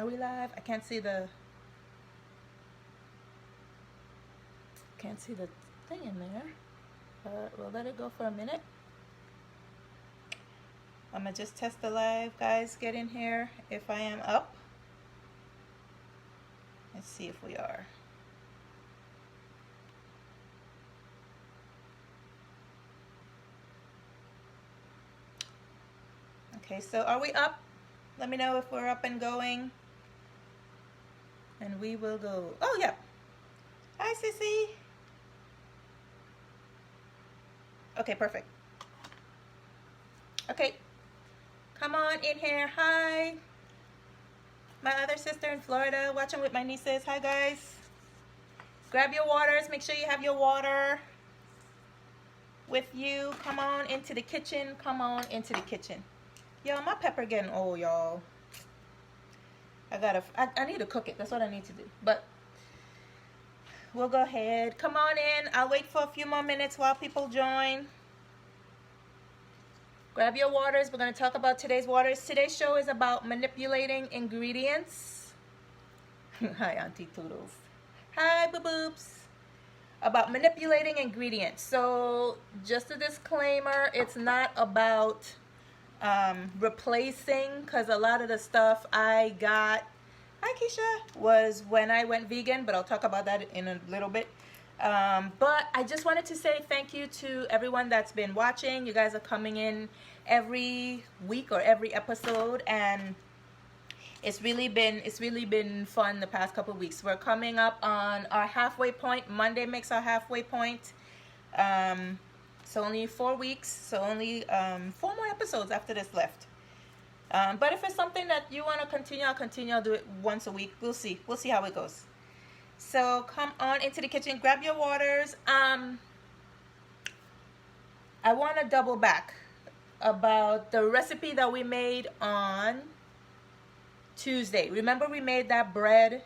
Are we live? I can't see the thing in there. But we'll let it go for a minute. I'm gonna just test the live, guys. Get in here if I am up. Let's see if we are. Okay, so are we up? Let me know if we're up and going. And we will go. Oh, yeah. Hi, Sissy. Okay, perfect. Okay. Come on in here. Hi. My other sister in Florida watching with my nieces. Hi, guys. Grab your waters. Make sure you have your water with you. Come on into the kitchen. Come on into the kitchen. Yo, my pepper getting old, y'all. I need to cook it. That's what I need to do. But we'll go ahead. Come on in. I'll wait for a few more minutes while people join. Grab your waters. We're going to talk about today's waters. Today's show is about manipulating ingredients. Hi, Auntie Toodles. Hi, boo-boobs. About manipulating ingredients. So just a disclaimer, it's not about replacing, because a lot of the stuff I got, hi Keisha, was when I went vegan, but I'll talk about that in a little bit. But I just wanted to say thank you to everyone that's been watching. You guys are coming in every week or every episode, and it's really been fun the past couple of weeks. We're coming up on our halfway point. Monday makes our halfway point. So only 4 weeks, so only 4 more episodes after this left. But if it's something that you want to continue, I'll continue. I'll do it once a week. We'll see how it goes. So come on into the kitchen, grab your waters. I want to double back about the recipe that we made on Tuesday. Remember, we made that bread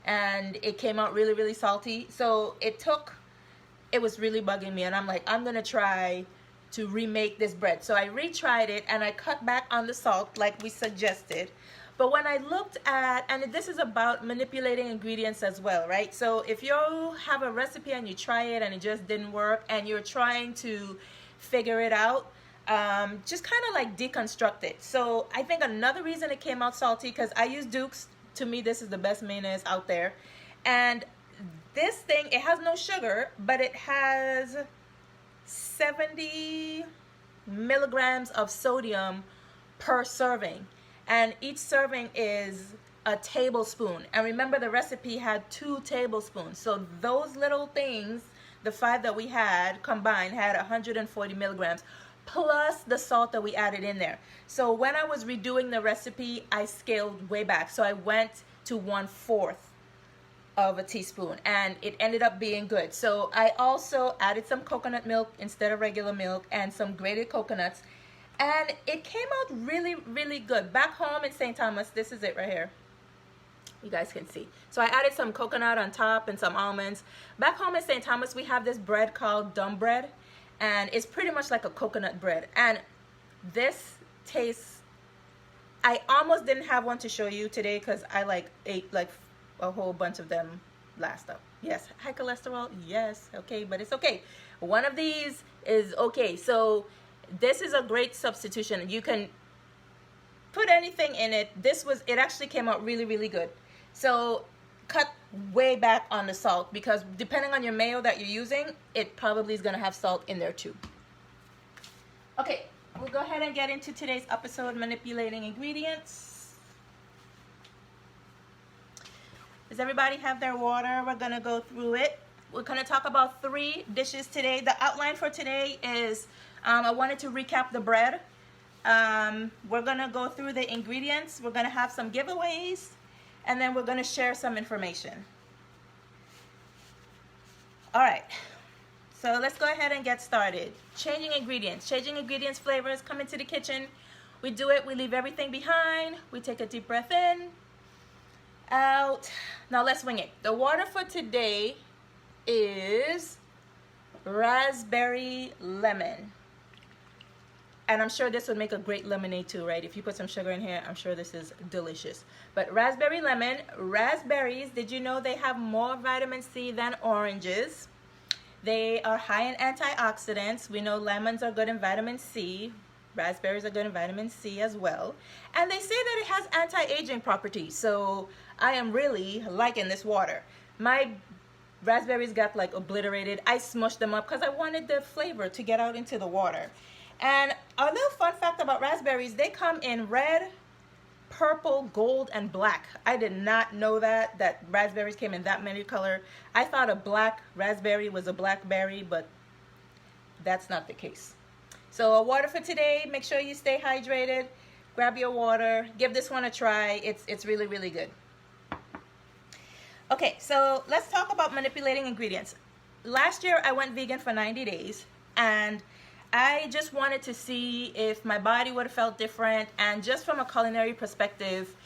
and it came out really, really salty. So it was really bugging me, and I'm like, I'm gonna try to remake this bread. So I retried it and I cut back on the salt like we suggested. But when I looked at, and this is about manipulating ingredients as well, right? So if you have a recipe and you try it and it just didn't work and you're trying to figure it out, just kind of like deconstruct it. So I think another reason it came out salty, because I use Duke's. To me, this is the best mayonnaise out there. And this thing, it has no sugar, but it has 70 milligrams of sodium per serving. And each serving is a tablespoon. And remember, the recipe had 2 tablespoons. So those little things, the 5 that we had combined, had 140 milligrams, plus the salt that we added in there. So when I was redoing the recipe, I scaled way back. So I went to 1/4 of a teaspoon, and it ended up being good. So I also added some coconut milk instead of regular milk and some grated coconuts, and it came out really, really good. Back home in St. Thomas, this is it right here. You guys can see. So I added some coconut on top and some almonds. Back home in St. Thomas, we have this bread called dumb bread, and it's pretty much like a coconut bread. And this tastes, I almost didn't have one to show you today because I ate a whole bunch of them last up. Yes, high cholesterol, yes, okay, but it's okay. One of these is okay. So this is a great substitution. You can put anything in it. It actually came out really, really good. So cut way back on the salt, because depending on your mayo that you're using, it probably is going to have salt in there too. Okay, we'll go ahead and get into today's episode, manipulating ingredients. Does everybody have their water? We're going to go through it. We're going to talk about 3 dishes today. The outline for today is, I wanted to recap the bread. We're going to go through the ingredients. We're going to have some giveaways, and then we're going to share some information. All right. So let's go ahead and get started. Changing ingredients. Changing ingredients, flavors, come into the kitchen. We do it. We leave everything behind. We take a deep breath in, out. Now let's wing it. The water for today is raspberry lemon. And I'm sure this would make a great lemonade too, right? If you put some sugar in here, I'm sure this is delicious. But raspberry lemon, raspberries, did you know they have more vitamin C than oranges? They are high in antioxidants. We know lemons are good in vitamin C. Raspberries are good in vitamin C as well. And they say that it has anti-aging properties. So I am really liking this water. My raspberries got like obliterated. I smushed them up because I wanted the flavor to get out into the water. And a little fun fact about raspberries, they come in red, purple, gold, and black. I did not know that raspberries came in that many colors. I thought a black raspberry was a blackberry, but that's not the case. So a water for today. Make sure you stay hydrated. Grab your water. Give this one a try. It's really, really good. Okay, so let's talk about manipulating ingredients. Last year I went vegan for 90 days, and I just wanted to see if my body would have felt different. And just from a culinary perspective,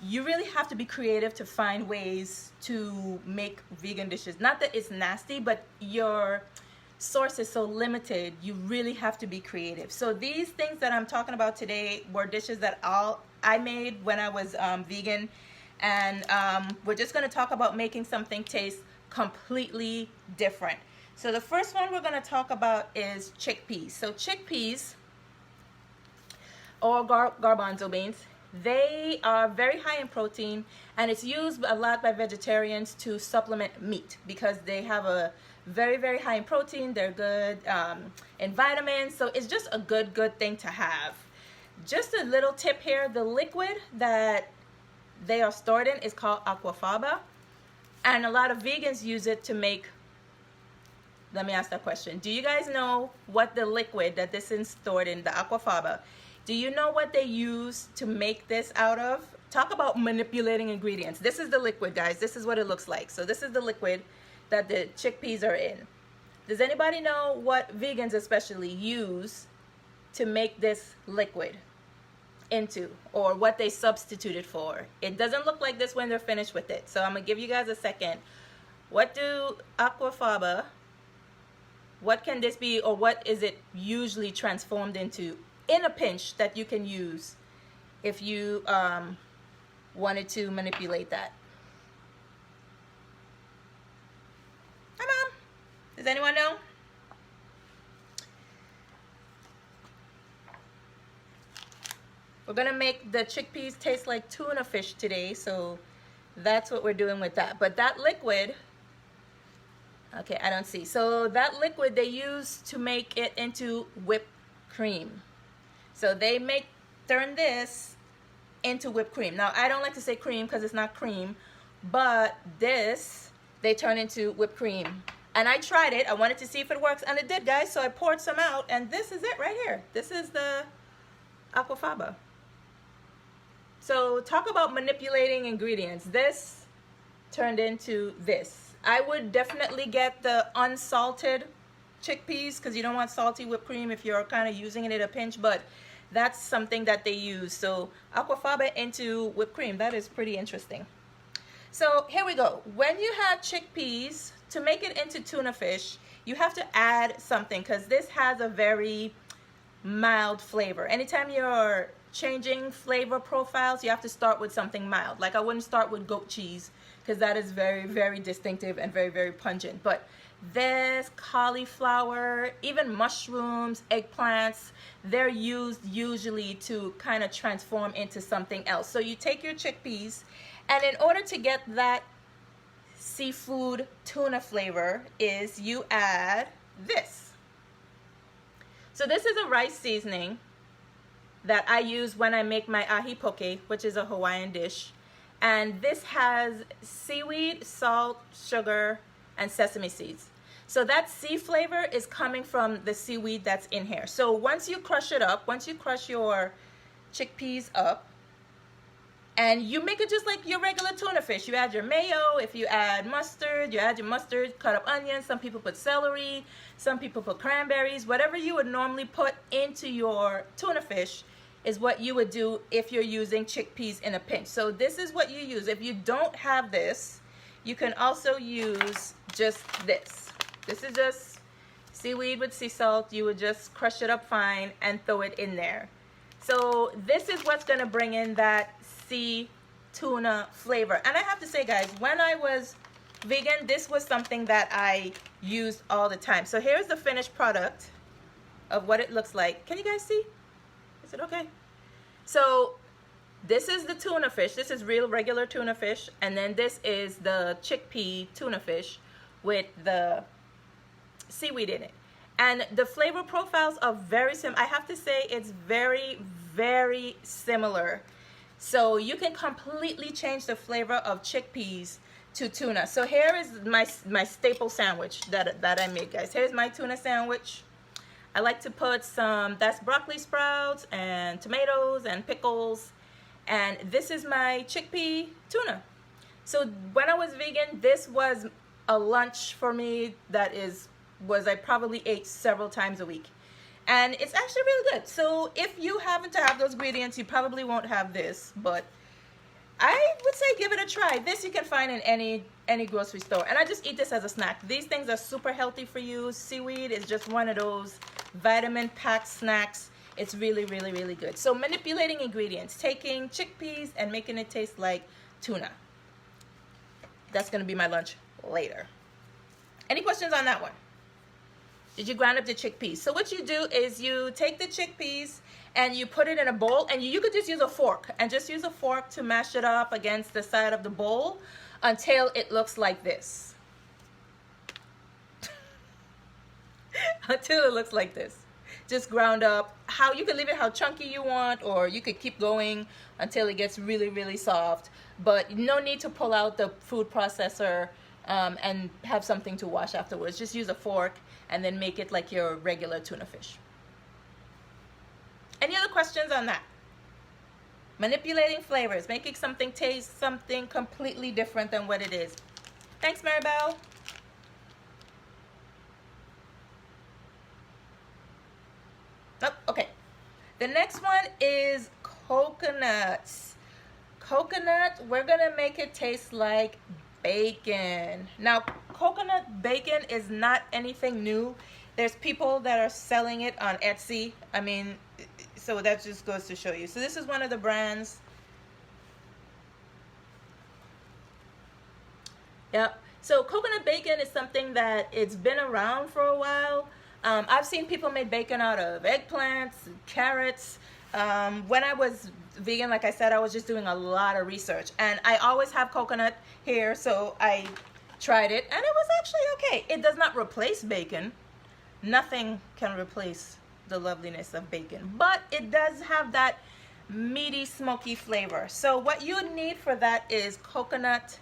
you really have to be creative to find ways to make vegan dishes. Not that it's nasty, but your source is so limited, you really have to be creative. So these things that I'm talking about today were dishes that I made when I was vegan. And we're just going to talk about making something taste completely different. So the first one we're going to talk about is chickpeas. So chickpeas, or garbanzo beans, they are very high in protein, and it's used a lot by vegetarians to supplement meat because they have a very, very high in protein. They're good in vitamins, so it's just a good thing to have. Just a little tip here, the liquid that they are stored in is called aquafaba, and a lot of vegans use it to make. Let me ask that question. Do you guys know what the liquid that this is stored in, the aquafaba, do you know what they use to make this out of? Talk about manipulating ingredients. This is the liquid, guys. This is what it looks like. So this is the liquid that the chickpeas are in. Does anybody know what vegans especially use to make this liquid into, or what they substitute it for? It doesn't look like this when they're finished with it. So I'm gonna give you guys a second. What do aquafaba, what can this be, or what is it usually transformed into in a pinch that you can use if you wanted to manipulate that? Come on. Does anyone know? We're gonna make the chickpeas taste like tuna fish today, so that's what we're doing with that. But that liquid, okay, I don't see. So that liquid they use to make it into whipped cream. So they turn this into whipped cream. Now, I don't like to say cream because it's not cream, but this, they turn into whipped cream. And I tried it. I wanted to see if it works, and it did, guys. So I poured some out, and this is it right here. This is the aquafaba. So talk about manipulating ingredients. This turned into this. I would definitely get the unsalted chickpeas because you don't want salty whipped cream if you're kind of using it at a pinch, but that's something that they use. So aquafaba into whipped cream, that is pretty interesting. So here we go. When you have chickpeas, to make it into tuna fish, you have to add something because this has a very mild flavor. Anytime you're changing flavor profiles, you have to start with something mild. Like I wouldn't start with goat cheese because that is very, very distinctive and very, very pungent. But this, cauliflower, even mushrooms, eggplants, they're used usually to kind of transform into something else. So you take your chickpeas, and in order to get that seafood tuna flavor is you add this. So this is a rice seasoning that I use when I make my ahi poke, which is a Hawaiian dish. And this has seaweed, salt, sugar, and sesame seeds. So that sea flavor is coming from the seaweed that's in here. So once you crush it up, once you crush your chickpeas up, and you make it just like your regular tuna fish. You add your mayo. If you add mustard, you add your mustard, cut up onions. Some people put celery. Some people put cranberries. Whatever you would normally put into your tuna fish is what you would do if you're using chickpeas in a pinch. So this is what you use. If you don't have this, you can also use just this. This is just seaweed with sea salt. You would just crush it up fine and throw it in there. So this is what's gonna bring in that sea tuna flavor. And I have to say, guys, when I was vegan, this was something that I used all the time. So here's the finished product of what it looks like. Can you guys see? Is it okay? So this is the tuna fish. This is real regular tuna fish. And then this is the chickpea tuna fish with the seaweed in it. And the flavor profiles are very similar. I have to say it's very, very similar. So you can completely change the flavor of chickpeas to tuna. So here is my staple sandwich that I made, guys. Here's my tuna sandwich. I like to put that's broccoli sprouts and tomatoes and pickles. And this is my chickpea tuna. So when I was vegan, this was a lunch for me that I probably ate several times a week. And it's actually really good. So if you happen to have those ingredients, you probably won't have this, but I would say give it a try. This you can find in any grocery store. And I just eat this as a snack. These things are super healthy for you. Seaweed is just one of those vitamin-packed snacks. It's really, really, really good. So manipulating ingredients, taking chickpeas and making it taste like tuna. That's gonna be my lunch later. Any questions on that one? Did you grind up the chickpeas? So what you do is you take the chickpeas and you put it in a bowl, and you could just use a fork, and just use a fork to mash it up against the side of the bowl until it looks like this. Until it looks like this. Just ground up. You can leave it how chunky you want, or you could keep going until it gets really, really soft. But no need to pull out the food processor and have something to wash afterwards. Just use a fork and then make it like your regular tuna fish. Any other questions on that? Manipulating flavors, making something taste something completely different than what it is. Thanks, Maribel. Oh, okay. The next one is coconuts. Coconut, we're gonna make it taste like bacon. Now, coconut bacon is not anything new. There's people that are selling it on Etsy. I mean, so that just goes to show you. So this is one of the brands. Yep. So coconut bacon is something that it's been around for a while. I've seen people make bacon out of eggplants, carrots. When I was vegan, like I said, I was just doing a lot of research, and I always have coconut here, so I tried it, and it was actually okay. It does not replace bacon. Nothing can replace the loveliness of bacon, but it does have that meaty, smoky flavor. So what you need for that is coconut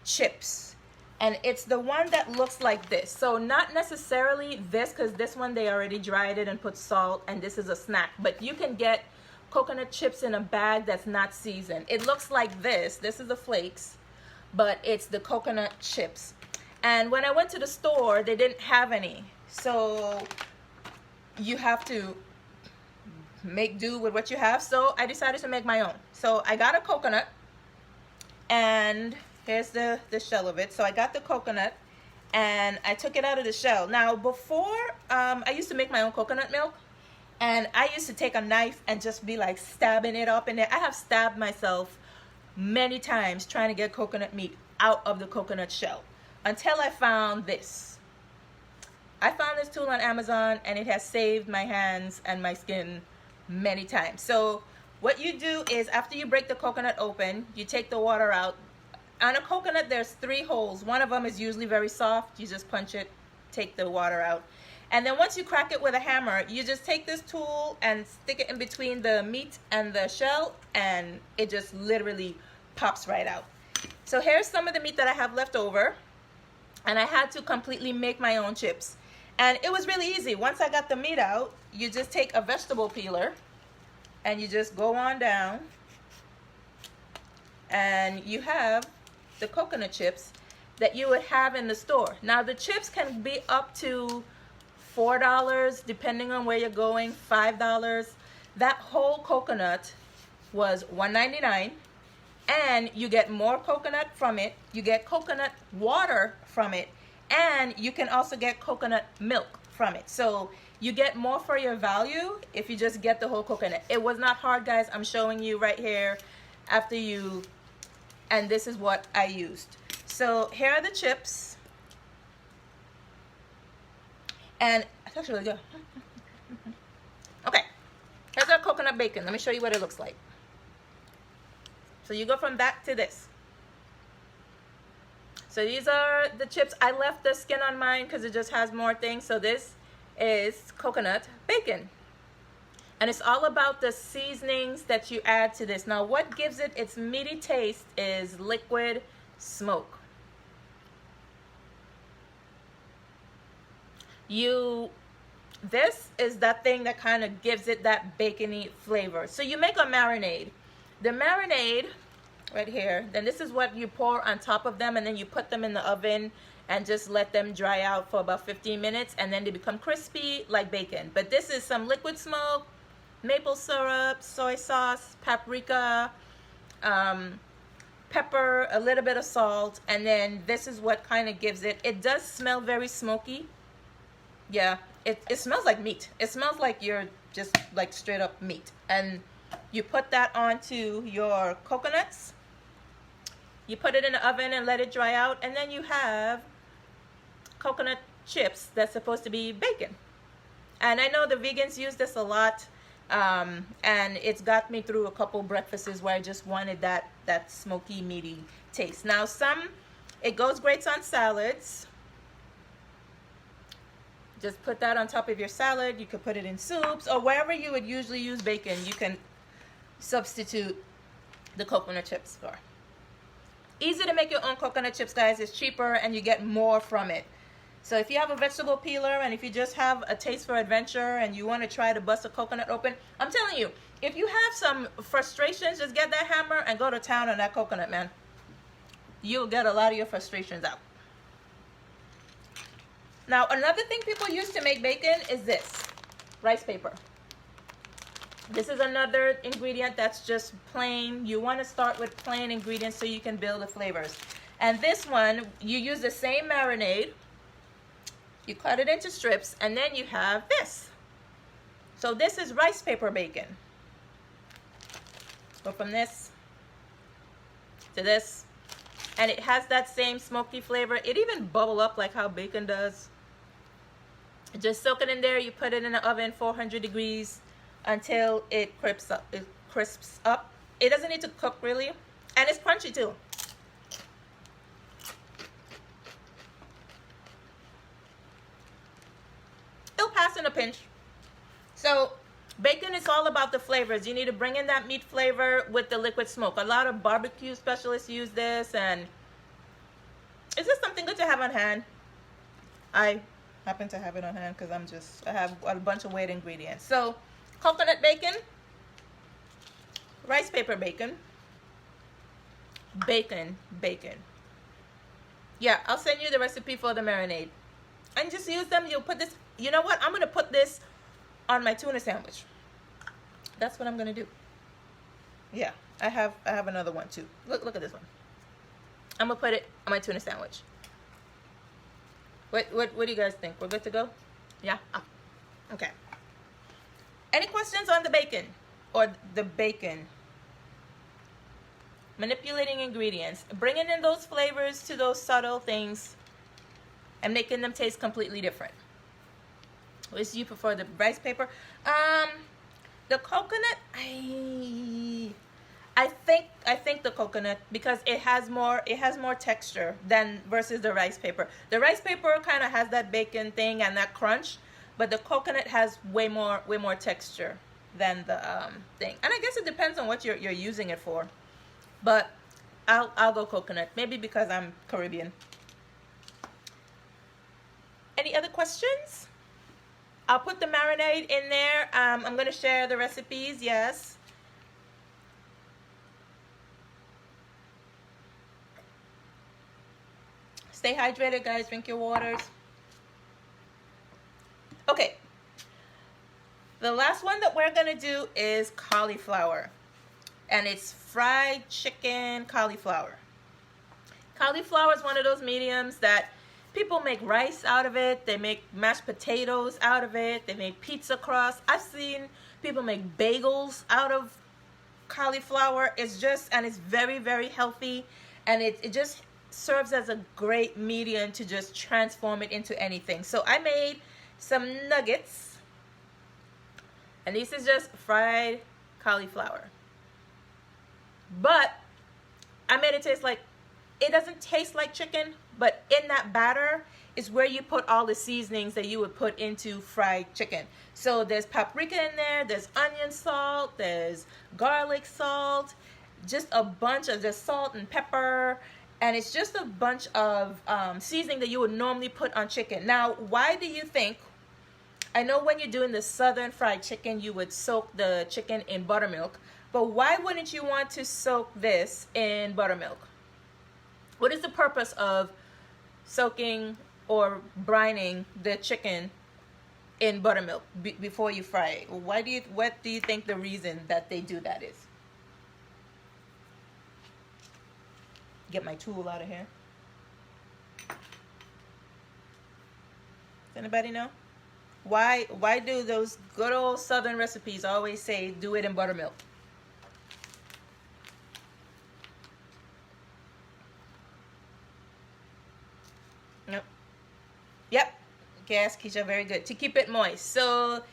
chips, and it's the one that looks like this. So not necessarily this, because this one they already dried it and put salt, and this is a snack, but you can get coconut chips in a bag that's not seasoned. It looks like this. This is the flakes, but it's the coconut chips. And when I went to the store, they didn't have any, so you have to make do with what you have. So I decided to make my own. So I got a coconut, and here's the shell of it. So I got the coconut and I took it out of the shell. Now before, I used to make my own coconut milk, and I used to take a knife and just be like stabbing it up in there. I have stabbed myself many times trying to get coconut meat out of the coconut shell until I found this. I found this tool on Amazon, and it has saved my hands and my skin many times. So what you do is, after you break the coconut open, you take the water out. On a coconut, there's 3 holes. One of them is usually very soft. You just punch it, take the water out. And then once you crack it with a hammer, you just take this tool and stick it in between the meat and the shell, and it just literally pops right out. So here's some of the meat that I have left over, and I had to completely make my own chips. And it was really easy. Once I got the meat out, you just take a vegetable peeler and you just go on down, and you have the coconut chips that you would have in the store. Now the chips can be up to $4 depending on where you're going, $5. That whole coconut was $1.99, and you get more coconut from it, you get coconut water from it, And you can also get coconut milk from it. So you get more for your value if you just get the whole coconut. It was not hard, guys. I'm showing you right here after you, and this is what I used. So here are the chips. And it's actually really good. Okay, here's our coconut bacon. Let me show you what it looks like. So you go from that to this. So these are the chips. I left the skin on mine because it just has more things. So this is coconut bacon. And it's all about the seasonings that you add to this. Now what gives it its meaty taste is liquid smoke. This is that thing that kind of gives it that bacony flavor. So you make a marinade. The marinade right here, then this is what you pour on top of them, and then you put them in the oven and just let them dry out for about 15 minutes, and then they become crispy like bacon. But this is some liquid smoke, maple syrup, soy sauce, paprika, pepper, a little bit of salt, and then this is what kind of gives it. It does smell very smoky. Yeah, it smells like meat. It smells like you're just like straight up meat. And you put that onto your coconuts. You put it in the oven and let it dry out, and then you have coconut chips that's supposed to be bacon. And I know the vegans use this a lot, and it's got me through a couple breakfasts where I just wanted that smoky, meaty taste. Now it goes great on salads. Just put that on top of your salad. You could put it in soups, or wherever you would usually use bacon, you can substitute the coconut chips for. Easy to make your own coconut chips, guys. It's cheaper and you get more from it. So if you have a vegetable peeler and if you just have a taste for adventure and you want to try to bust a coconut open, I'm telling you, if you have some frustrations, just get that hammer and go to town on that coconut, man. You'll get a lot of your frustrations out. Now, another thing people use to make bacon is this, rice paper. This is another ingredient that's just plain. You want to start with plain ingredients so you can build the flavors. And this one, you use the same marinade. You cut it into strips, and then you have this. So this is rice paper bacon. Go from this to this. And it has that same smoky flavor. It even bubble up like how bacon does. Just soak it in there. You put it in the oven, 400 degrees, until it crisps up. It doesn't need to cook really, and it's crunchy too. It'll pass in a pinch. So bacon is all about the flavors. You need to bring in that meat flavor with the liquid smoke. A lot of barbecue specialists use this, and it's just something good to have on hand. I happen to have it on hand because I have a bunch of weird ingredients. So coconut bacon, rice paper bacon, bacon. Yeah, I'll send you the recipe for the marinade. And just use them. You'll put this, you know what? I'm going to put this on my tuna sandwich. That's what I'm going to do. Yeah, I have another one too. Look at this one. I'm going to put it on my tuna sandwich. What do you guys think? We're good to go? Yeah? Oh, okay. Any questions on the bacon or the bacon? Manipulating ingredients, bringing in those flavors to those subtle things and making them taste completely different. Which do you prefer, the rice paper? The coconut, I think the coconut, because it has more texture than versus the rice paper. The rice paper kind of has that bacon thing and that crunch, but the coconut has way more texture than the thing. And I guess it depends on what you're using it for. But I'll go coconut, maybe because I'm Caribbean. Any other questions? I'll put the marinade in there. I'm going to share the recipes, yes. Stay hydrated, guys. Drink your waters. Okay. The last one that we're going to do is cauliflower. And it's fried chicken cauliflower. Cauliflower is one of those mediums that People make rice out of it. They make mashed potatoes out of it. They make pizza crust. I've seen people make bagels out of cauliflower. It's just, and it's very, very healthy. And it just serves as a great medium to just transform it into anything. So I made some nuggets. And this is just fried cauliflower. But I made it taste like, it doesn't taste like chicken, but in that batter is where you put all the seasonings that you would put into fried chicken. So there's paprika in there, there's onion salt, there's garlic salt, just a bunch of just salt and pepper, and it's just a bunch of seasoning that you would normally put on chicken. Now, why do you think, I know when you're doing the southern fried chicken, you would soak the chicken in buttermilk, but why wouldn't you want to soak this in buttermilk? What is the purpose of soaking or brining the chicken in buttermilk before you fry it? What do you think the reason that they do that is? Get my tool out of here. Does anybody know? Why do those good old southern recipes always say do it in buttermilk? Yep. Yes, Keisha, very good. To keep it moist. So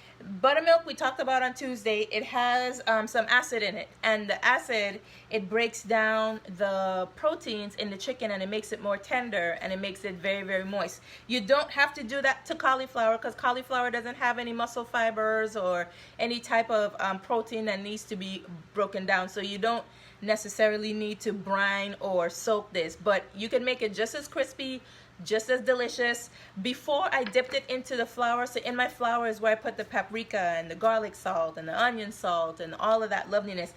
buttermilk we talked about on Tuesday, it has some acid in it. And the acid, it breaks down the proteins in the chicken and it makes it more tender and it makes it very, very moist. You don't have to do that to cauliflower because cauliflower doesn't have any muscle fibers or any type of protein that needs to be broken down. So you don't necessarily need to brine or soak this. But you can make it just as crispy, just as delicious. Before I dipped it into the flour, so in my flour is where I put the paprika and the garlic salt and the onion salt and all of that loveliness.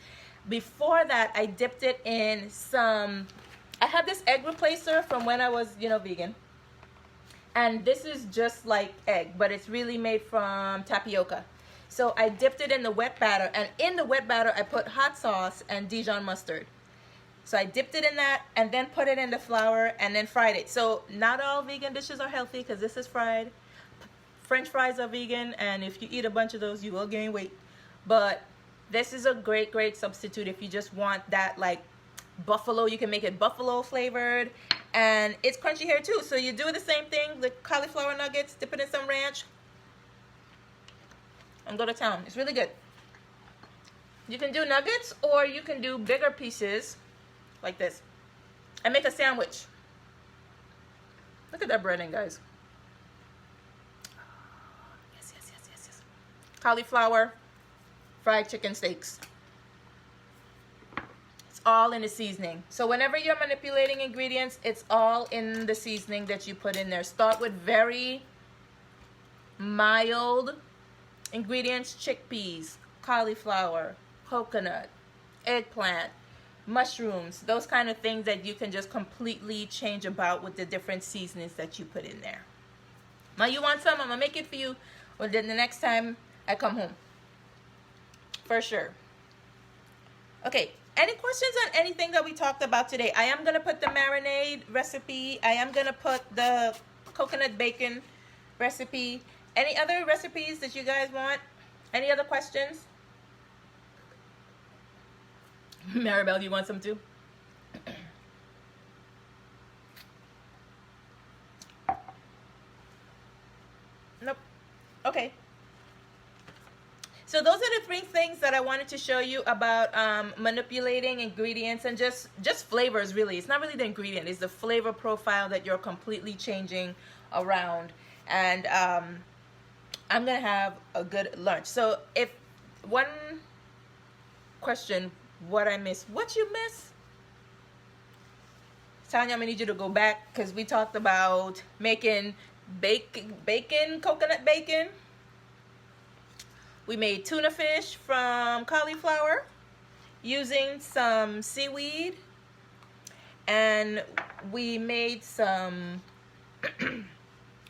Before that, I dipped it in some, I have this egg replacer from when I was, vegan. And this is just like egg, but it's really made from tapioca. So I dipped it in the wet batter, and in the wet batter, I put hot sauce and Dijon mustard. So I dipped it in that and then put it in the flour and then fried it. So not all vegan dishes are healthy because this is fried. French fries are vegan, and if you eat a bunch of those, you will gain weight. But this is a great, great substitute if you just want that like buffalo. You can make it buffalo flavored, and it's crunchy here too. So you do the same thing, the cauliflower nuggets, dip it in some ranch, and go to town. It's really good. You can do nuggets or you can do bigger pieces like this and make a sandwich. Look at that breading, guys. Yes, yes, yes, yes, yes. Cauliflower, fried chicken steaks. It's all in the seasoning. So whenever you're manipulating ingredients, it's all in the seasoning that you put in there. Start with very mild ingredients: chickpeas, cauliflower, coconut, eggplant, mushrooms, those kind of things that you can just completely change about with the different seasonings that you put in there. Now you want some, I'm gonna make it for you the next time I come home, for sure. Okay, any questions on anything that we talked about today? I am gonna put the marinade recipe, I am gonna put the coconut bacon recipe. Any other recipes that you guys want? Any other questions? Maribel, do you want some too? Nope. Okay. So those are the 3 things that I wanted to show you about manipulating ingredients and just flavors, really. It's not really the ingredient, it's the flavor profile that you're completely changing around. And I'm going to have a good lunch. So if one question, what I miss, what you miss? Tanya, I'm gonna need you to go back because we talked about making bacon, coconut bacon. We made tuna fish from cauliflower using some seaweed, and we made some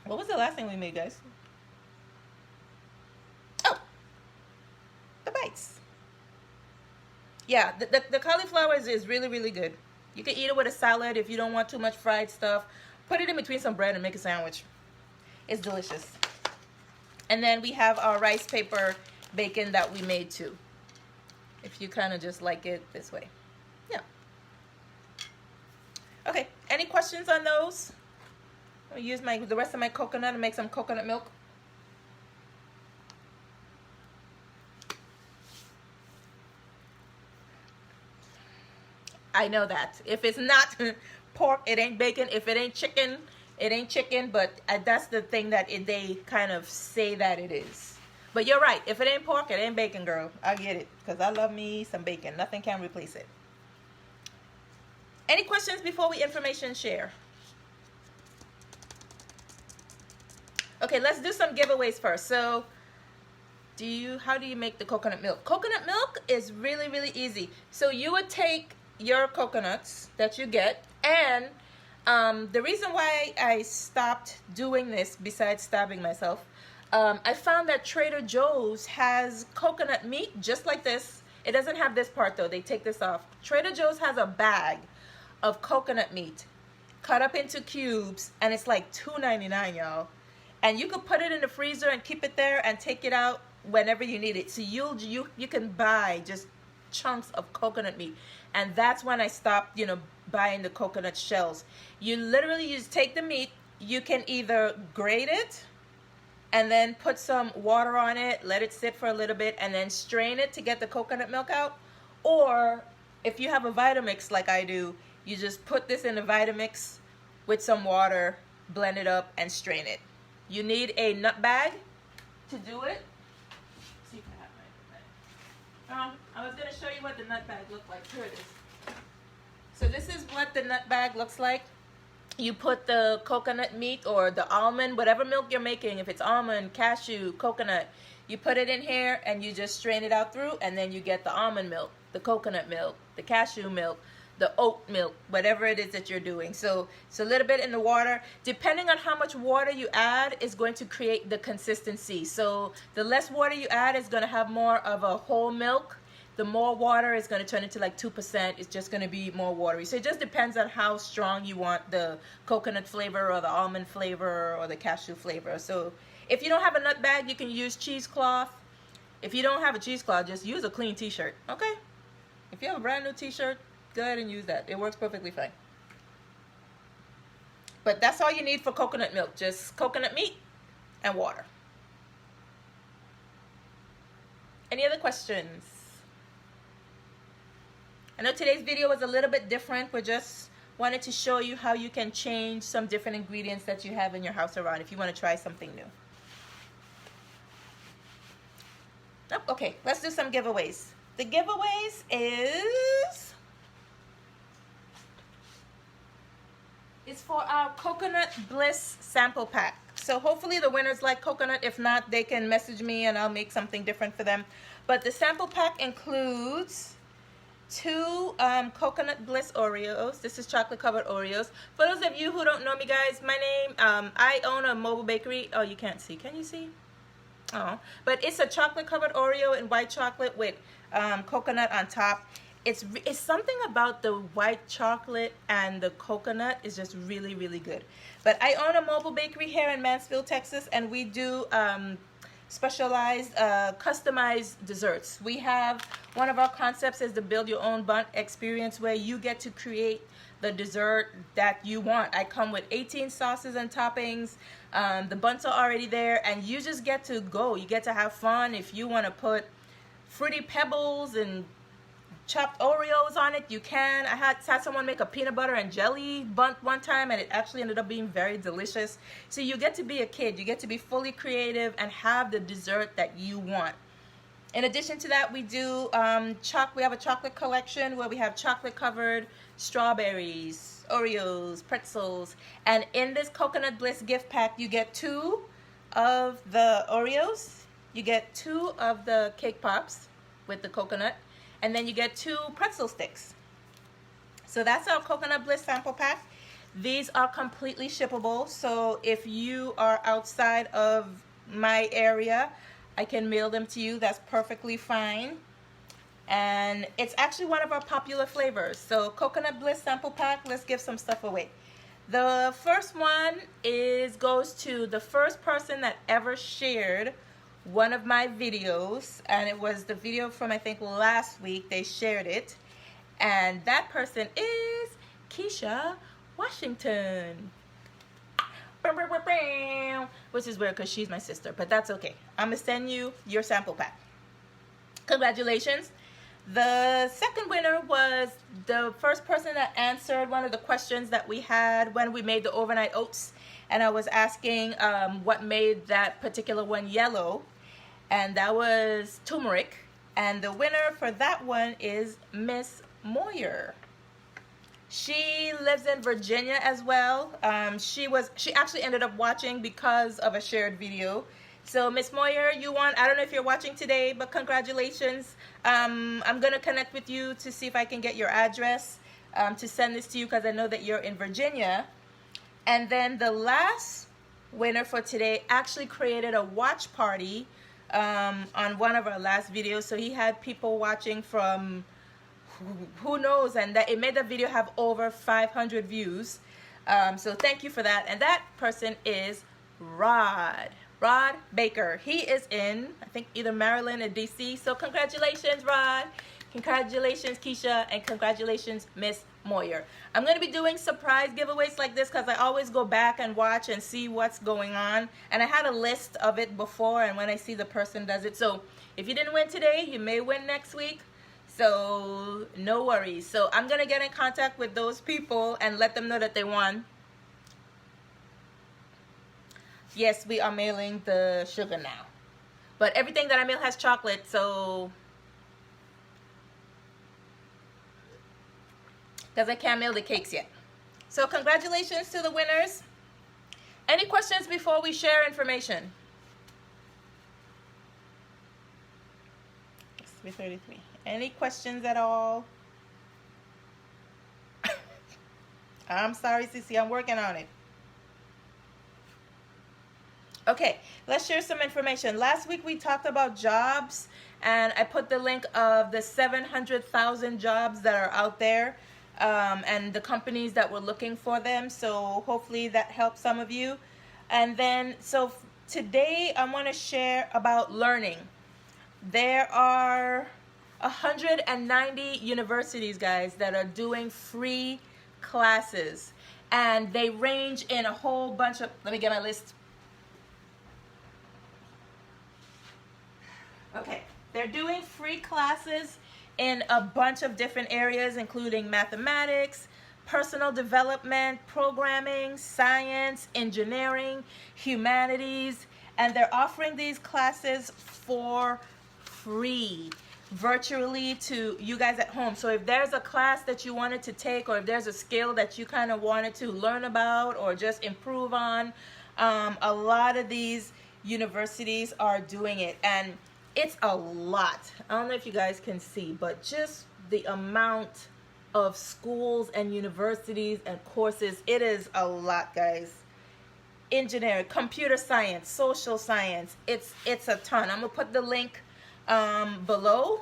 what was the last thing we made, guys? Oh, the bites. Yeah, the cauliflower is really, really good. You can eat it with a salad if you don't want too much fried stuff. Put it in between some bread and make a sandwich. It's delicious. And then we have our rice paper bacon that we made too, if you kind of just like it this way. Yeah. Okay, any questions on those? I'm gonna use the rest of my coconut and make some coconut milk. I know that. If it's not pork, it ain't bacon. If it ain't chicken, it ain't chicken. But that's the thing that they kind of say that it is. But you're right. If it ain't pork, it ain't bacon, girl. I get it. Because I love me some bacon. Nothing can replace it. Any questions before we information share? Okay, let's do some giveaways first. So, how do you make the coconut milk? Coconut milk is really, really easy. So you would take your coconuts that you get, and the reason why I stopped doing this, besides stabbing myself, I found that Trader Joe's has coconut meat just like this. It doesn't have this part though. They take this off. Trader Joe's has a bag of coconut meat cut up into cubes, and it's like $2.99, y'all. And you could put it in the freezer and keep it there and take it out whenever you need it. So you can buy just chunks of coconut meat. And that's when I stopped, buying the coconut shells. You literally just take the meat. You can either grate it and then put some water on it, let it sit for a little bit, and then strain it to get the coconut milk out. Or if you have a Vitamix like I do, you just put this in a Vitamix with some water, blend it up, and strain it. You need a nut bag to do it. Let's see if I have my nut bag. I was going to show you what the nut bag looked like. Here it is. So this is what the nut bag looks like. You put the coconut meat or the almond, whatever milk you're making, if it's almond, cashew, coconut, you put it in here and you just strain it out through, and then you get the almond milk, the coconut milk, the cashew milk, the oat milk, whatever it is that you're doing. So it's a little bit in the water. Depending on how much water you add is going to create the consistency. So the less water you add is going to have more of a whole milk. The more water is going to turn into like 2%. It's just going to be more watery. So it just depends on how strong you want the coconut flavor or the almond flavor or the cashew flavor. So if you don't have a nut bag, you can use cheesecloth. If you don't have a cheesecloth, just use a clean t-shirt, okay? If you have a brand new t-shirt, go ahead and use that. It works perfectly fine. But that's all you need for coconut milk. Just coconut meat and water. Any other questions? I know today's video was a little bit different. We just wanted to show you how you can change some different ingredients that you have in your house around if you want to try something new. Oh, okay, let's do some giveaways. The giveaways is for our Coconut Bliss sample pack. So hopefully the winners like coconut. If not, they can message me and I'll make something different for them. But the sample pack includes 2 Coconut Bliss Oreos. This is chocolate covered Oreos. For those of you who don't know me, guys, my name, I own a mobile bakery. Oh, you can't see. Can you see? Oh, but it's a chocolate covered Oreo in white chocolate with coconut on top. It's something about the white chocolate and the coconut is just really, really good. But I own a mobile bakery here in Mansfield, Texas, and we do specialized customized desserts. We have, one of our concepts is the build your own bundt experience, where you get to create the dessert that you want. I come with 18 sauces and toppings. The bunts are already there, and you just get to go. You get to have fun. If you want to put Fruity Pebbles and chopped Oreos on it, you can. I had someone make a peanut butter and jelly bundt one time, and it actually ended up being very delicious. So you get to be a kid. You get to be fully creative and have the dessert that you want. In addition to that, we do we have a chocolate collection where we have chocolate covered strawberries, Oreos, pretzels, and in this Coconut Bliss gift pack you get 2 of the Oreos, you get 2 of the cake pops with the coconut, and then you get 2 pretzel sticks. So that's our Coconut Bliss sample pack. These are completely shippable, so if you are outside of my area, I can mail them to you. That's perfectly fine. And it's actually one of our popular flavors. So Coconut Bliss sample pack, let's give some stuff away. The first one goes to the first person that ever shared one of my videos, and it was the video from I think last week. They shared it, and that person is Keisha Washington. Which is weird because she's my sister, but that's okay. I'm gonna send you your sample pack. Congratulations. The second winner was the first person that answered one of the questions that we had when we made the overnight oats, and I was asking what made that particular one yellow, and that was turmeric. And the winner for that one is Miss Moyer. She lives in Virginia as well. She actually ended up watching because of a shared video. So Miss Moyer, you won. I don't know if you're watching today, but congratulations. I'm gonna connect with you to see if I can get your address to send this to you, because I know that you're in Virginia. And then the last winner for today actually created a watch party on one of our last videos. So he had people watching from who knows, and that it made the video have over 500 views. So thank you for that. And that person is Rod Baker. He is in, I think, either Maryland or DC. So congratulations, Rod. Congratulations, Keisha. And congratulations, Miss Moyer. I'm going to be doing surprise giveaways like this because I always go back and watch and see what's going on. And I had a list of it before, and when I see the person does it. So if you didn't win today, you may win next week. So no worries. So I'm going to get in contact with those people and let them know that they won. Yes, we are mailing the sugar now. But everything that I mail has chocolate, so... because I can't mail the cakes yet. So congratulations to the winners. Any questions before we share information? It's 3:33. Any questions at all? I'm sorry, Sissy, I'm working on it. Okay, let's share some information. Last week we talked about jobs, and I put the link of the 700,000 jobs that are out there, and the companies that were looking for them. So hopefully that helps some of you. And then, so today I want to share about learning. There are 190 universities, guys, that are doing free classes, and they range in a whole bunch of, let me get my list. Okay, they're doing free classes in a bunch of different areas, including mathematics, personal development, programming, science, engineering, humanities, and they're offering these classes for free virtually to you guys at home. So if there's a class that you wanted to take, or if there's a skill that you kind of wanted to learn about or just improve on, a lot of these universities are doing it, and it's a lot. I don't know if you guys can see, but just the amount of schools and universities and courses, it is a lot, guys. Engineering, computer science, social science, it's a ton. I'm gonna put the link below.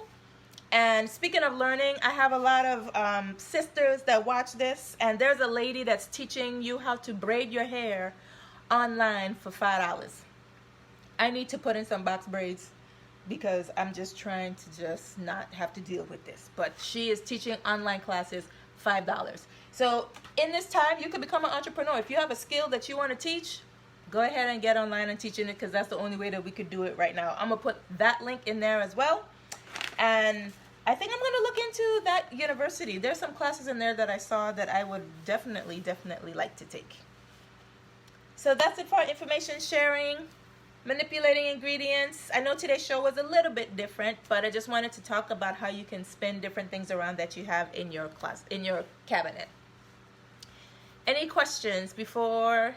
And speaking of learning, I have a lot of sisters that watch this, and there's a lady that's teaching you how to braid your hair online for $5. I need to put in some box braids because I'm just trying to just not have to deal with this. But she is teaching online classes, $5. So in this time, you can become an entrepreneur. If you have a skill that you want to teach, go ahead and get online and teaching it, because that's the only way that we could do it right now. I'm going to put that link in there as well. And I think I'm going to look into that university. There's some classes in there that I saw that I would definitely like to take. So that's it for information sharing. Manipulating ingredients. I know today's show was a little bit different, but I just wanted to talk about how you can spin different things around that you have in your class, in your cabinet. Any questions before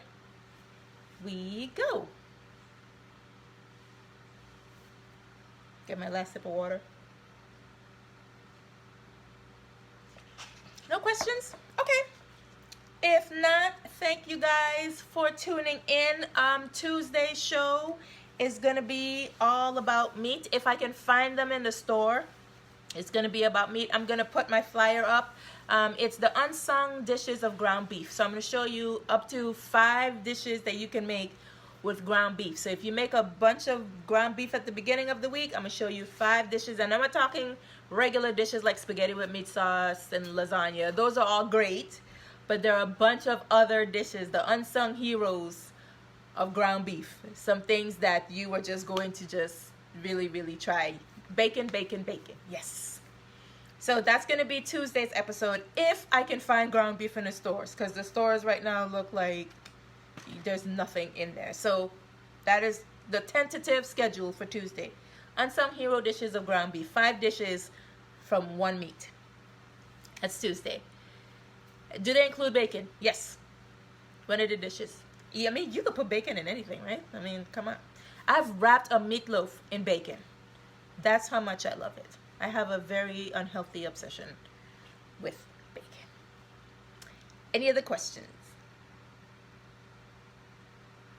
we go? Get my last sip of water. No questions? Okay. If not, thank you guys for tuning in. Tuesday's show is going to be all about meat, if I can find them in the store. It's going to be about meat. I'm going to put my flyer up. It's the unsung dishes of ground beef. So I'm going to show you up to 5 dishes that you can make with ground beef. So if you make a bunch of ground beef at the beginning of the week, I'm going to show you 5 dishes. And I'm not talking regular dishes like spaghetti with meat sauce and lasagna. Those are all great. But there are a bunch of other dishes, the unsung heroes of ground beef. Some things that you are just going to just really, really try. Bacon, bacon, bacon. Yes. So that's going to be Tuesday's episode if I can find ground beef in the stores, because the stores right now look like there's nothing in there. So that is the tentative schedule for Tuesday. Unsung hero dishes of ground beef. 5 dishes from one meat. That's Tuesday. Do they include bacon? Yes. One of the dishes. Yeah, I mean, you could put bacon in anything, right? I mean, come on. I've wrapped a meatloaf in bacon. That's how much I love it. I have a very unhealthy obsession with bacon. Any other questions?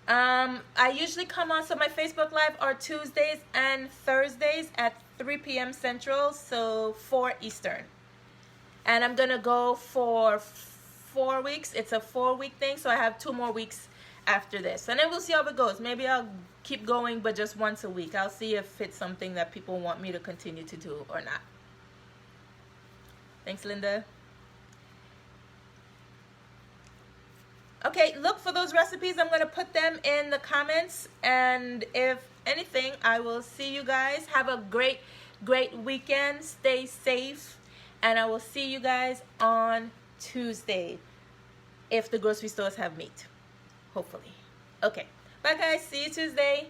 I usually come on, so my Facebook Live are Tuesdays and Thursdays at 3 p.m. Central, so 4 Eastern. And I'm going to go for 4 weeks. It's a 4-week thing, so I have 2 more weeks after this. And then we'll see how it goes. Maybe I'll keep going, but just once a week. I'll see if it's something that people want me to continue to do or not. Thanks, Linda. Okay, look for those recipes. I'm going to put them in the comments. And if anything, I will see you guys. Have a great, great weekend. Stay safe. And I will see you guys on Tuesday if the grocery stores have meat. Hopefully. Okay. Bye, guys. See you Tuesday.